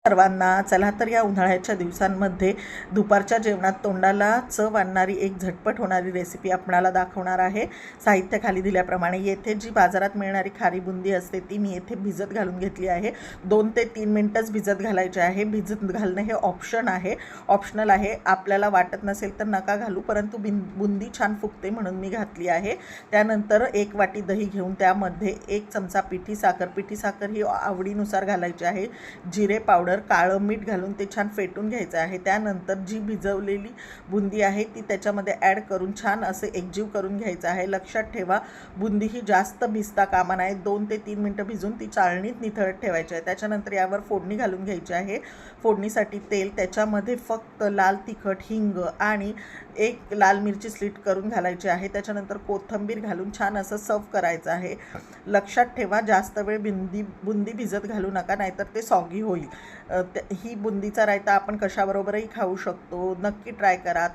सर्वांना चला तर या उन्हाळ्याच्या दिवसांमध्ये दुपारच्या जेवणात तोंडाला चव आणणारी एक झटपट होणारी रेसिपी आपणाला दाखवणार आहे। साहित्य खाली दिल्याप्रमाणे येथे जी बाजारात मिळणारी खारी बुंदी असते ती मी येथे भिजत घालून घेतली आहे। 2 ते 3 मिनिटच भिजत घालायचे आहे। भिजत घालणं हे ऑप्शनल आहे। आपल्याला वाटत नसेल तर नका घालू, परंतु बुंदी छान फुगते म्हणून मी घातली आहे। त्यानंतर 1 वाटी दही घेऊन त्यामध्ये 1 चमचा पिठी साखर ही आवडीनुसार घालायची आहे। जिरे पावडर, काळं मीठ घालून ते छान फेटून घ्यायचं आहे। त्यानंतर जी भिजवलेली बुंदी आहे ती त्याच्यामध्ये ॲड करून छान असे एकजीव करून घ्यायचं आहे। लक्षात ठेवा, बुंदी ही जास्त भिजता कामा नये। 2 ते 3 मिनिटं भिजून ती चाळणीत निथळत ठेवायची आहे। त्याच्यानंतर यावर फोडणी घालून घ्यायची आहे। फोडणीसाठी तेल, त्याच्यामध्ये फक्त लाल तिखट, हिंग आणि 1 लाल मिरची स्लिट करून घालायची आहे। त्याच्यानंतर कोथिंबीर घालून छान असं सर्व करायचं आहे। लक्षात ठेवा, जास्त वेळ बुंदी भिजत घालू नका, नाहीतर ते सॉगी होईल। ही बुंदीचा रायता आपण कशाबरोबरही खाऊ शकतो। नक्की ट्राय करा।